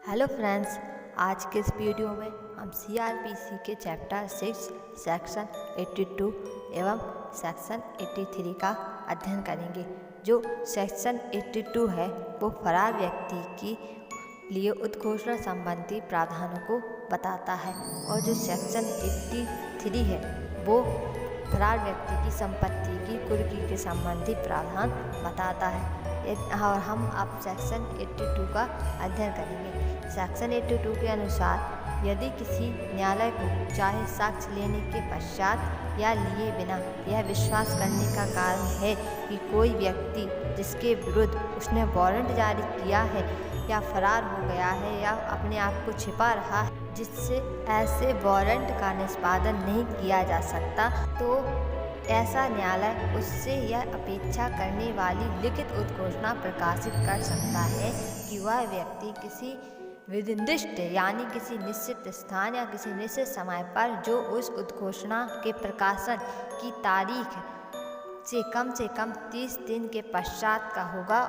Hello friends, आज के इस वीडियो में हम सीआरपीसी के चैप्टर 6 सेक्शन 82 एवं सेक्शन 83 का अध्ययन करेंगे। जो सेक्शन 82 है वो फरार व्यक्ति के लिए उद्घोषणा संबंधी प्रावधानों को बताता है और जो सेक्शन 83 है वो फरार व्यक्ति की संपत्ति की कुर्की के संबंधी प्रावधान बताता है। और हम अब सेक्शन 82 का अध्ययन करेंगे। सेक्शन 82 के अनुसार यदि किसी न्यायालय को चाहे साक्ष्य लेने के पश्चात या लिए बिना यह विश्वास करने का कारण है कि कोई व्यक्ति जिसके विरुद्ध उसने वारंट जारी किया है या फरार हो गया है या अपने आप को छिपा रहा है, जिससे ऐसे वारंट का निष्पादन नहीं किया जा सकता, तो ऐसा न्यायालय उससे यह अपेक्षा करने वाली लिखित उद्घोषणा प्रकाशित कर सकता है कि वह व्यक्ति किसी विनिर्दिष्ट यानी किसी निश्चित स्थान या किसी निश्चित समय पर जो उस उद्घोषणा के प्रकाशन की तारीख से कम 30 दिन के पश्चात का होगा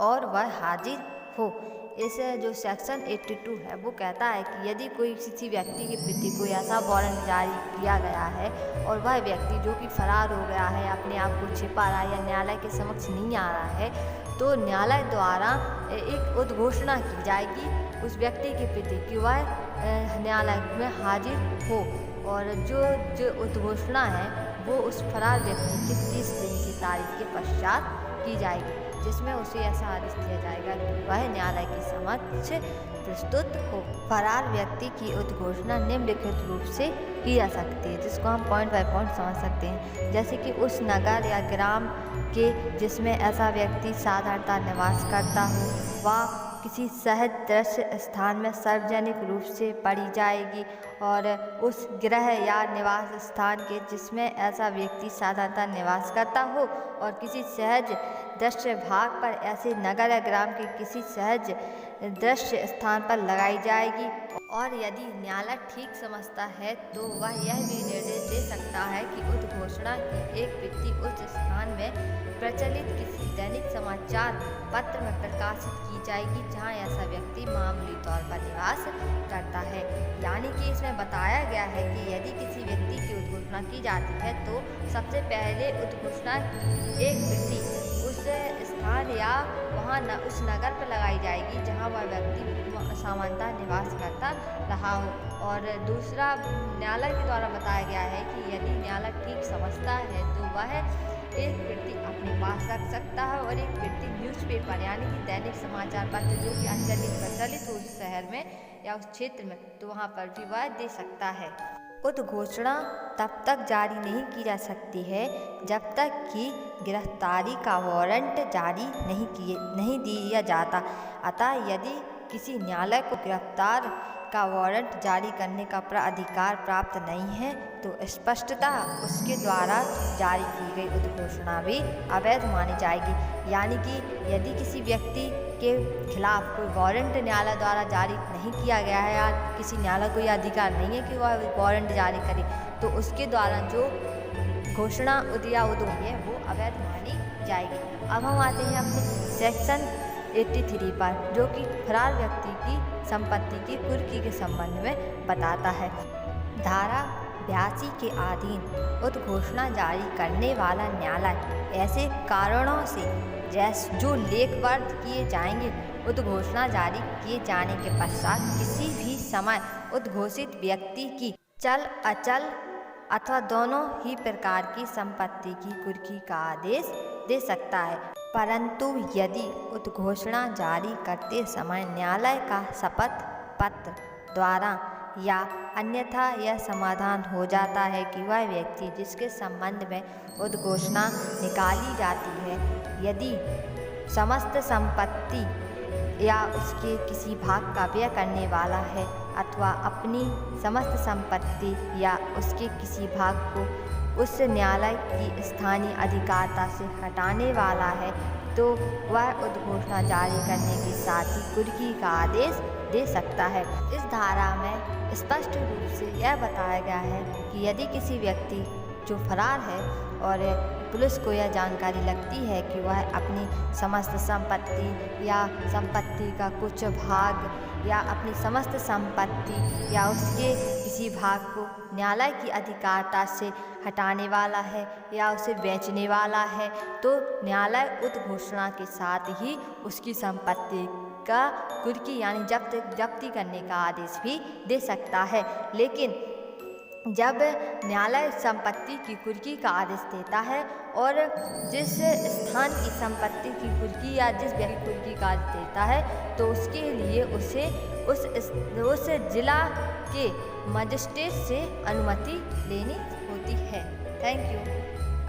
और वह हाजिर हो। इस जो सेक्शन 82 है वो कहता है कि यदि कोई किसी व्यक्ति के प्रति कोई ऐसा वारंट जारी किया गया है और वह व्यक्ति जो कि फरार हो गया है, अपने आप को छिपा रहा है या न्यायालय के समक्ष नहीं आ रहा है, तो न्यायालय द्वारा एक उद्घोषणा की जाएगी उस व्यक्ति के प्रति कि वह न्यायालय में हाजिर हो। और जो उद्घोषणा है वो उस फरार व्यक्ति के 30 दिन की तारीख के पश्चात की जाएगी, जिसमें उसे ऐसा आदेश दिया जाएगा कि वह न्यायालय के समक्ष प्रस्तुत हो। फरार व्यक्ति की उद्घोषणा निम्नलिखित रूप से की जा सकती है, जिसको हम पॉइंट बाय पॉइंट समझ सकते हैं। जैसे कि उस नगर या ग्राम के जिसमें ऐसा व्यक्ति साधारणतः निवास करता हो वह किसी सहज दृश्य स्थान में सार्वजनिक रूप से पढ़ी जाएगी, और उस गृह या निवास स्थान के जिसमें ऐसा व्यक्ति साधारणतः निवास करता हो और किसी सहज दृश्य भाग पर ऐसे नगर या ग्राम के किसी सहज दृश्य स्थान पर लगाई जाएगी। और यदि न्यायालय ठीक समझता है तो वह यह भी निर्देश दे सकता है कि उद्घोषणा की एक प्रति उस स्थान में प्रचलित किसी दैनिक समाचार पत्र में प्रकाशित की जाएगी जहां ऐसा व्यक्ति मामूली तौर पर निवास करता है। यानी कि इसमें बताया गया है कि यदि किसी व्यक्ति की उद्घोषणा की जाती है तो सबसे पहले उद्घोषणा एक प्रति उस स्थान या वहाँ उस नगर पर लगाई जाएगी जहाँ वह व्यक्ति सामान्यतः निवास करता रहा हो। और दूसरा न्यायालय के द्वारा बताया गया है कि यदि न्यायालय ठीक समझता है तो वह एक व्यक्ति अपने पास रख सकता है और एक व्यक्ति न्यूज़पेपर यानी कि दैनिक समाचार पत्र जो कि अत्यधिक प्रचलित हो उस शहर में या उस क्षेत्र में, तो वहाँ पर भी वह दे सकता है। उद्घोषणा तब तक जारी नहीं की जा सकती है जब तक कि गिरफ्तारी का वारंट जारी नहीं दिया जाता। अतः यदि किसी न्यायालय को गिरफ्तार का वारंट जारी करने का अधिकार प्राप्त नहीं है तो स्पष्टतः उसके द्वारा जारी की गई उद्घोषणा भी अवैध मानी जाएगी। यानी कि यदि किसी व्यक्ति के खिलाफ कोई वारंट न्यायालय द्वारा जारी नहीं किया गया है या किसी न्यायालय को यह अधिकार नहीं है कि वह वारंट जारी करे, तो उसके द्वारा जो घोषणा है वो अवैध मानी जाएगी। अब हम आते हैं अपने सेक्शन 83 पर, जो कि फरार व्यक्ति की संपत्ति की कुर्की के संबंध में बताता है। धारा 82 के अधीन उद्घोषणा जारी करने वाला न्यायालय ऐसे कारणों से जो लेखबद्ध किए जाएंगे उद्घोषणा जारी किए जाने के पश्चात किसी भी समय उद्घोषित व्यक्ति की चल अचल अथवा दोनों ही प्रकार की संपत्ति की कुर्की का आदेश दे सकता है। परंतु यदि उद्घोषणा जारी करते समय न्यायालय का शपथ पत्र द्वारा या अन्यथा यह समाधान हो जाता है कि वह व्यक्ति जिसके संबंध में उद्घोषणा निकाली जाती है यदि समस्त संपत्ति या उसके किसी भाग का व्यय करने वाला है अथवा अपनी समस्त संपत्ति या उसके किसी भाग को उस न्यायालय की स्थानीय अधिकारिता से हटाने वाला है, तो वह उद्घोषणा जारी करने के साथ ही कुर्की का आदेश दे सकता है। इस धारा में स्पष्ट रूप से यह बताया गया है कि यदि किसी व्यक्ति जो फरार है और पुलिस को यह जानकारी लगती है कि वह अपनी समस्त संपत्ति या संपत्ति का कुछ भाग या अपनी समस्त संपत्ति या उसके किसी भाग को न्यायालय की अधिकारिता से हटाने वाला है या उसे बेचने वाला है, तो न्यायालय उद्घोषणा के साथ ही उसकी संपत्ति का कुर्की यानी जब्ती करने का आदेश भी दे सकता है। लेकिन जब न्यायालय संपत्ति की कुर्की का आदेश देता है और जिस स्थान की संपत्ति की कुर्की या जिस व्यक्ति कुर्की का आदेश देता है, तो उसके लिए उसे उस जिला के मजिस्ट्रेट से अनुमति लेनी होती है। Thank you.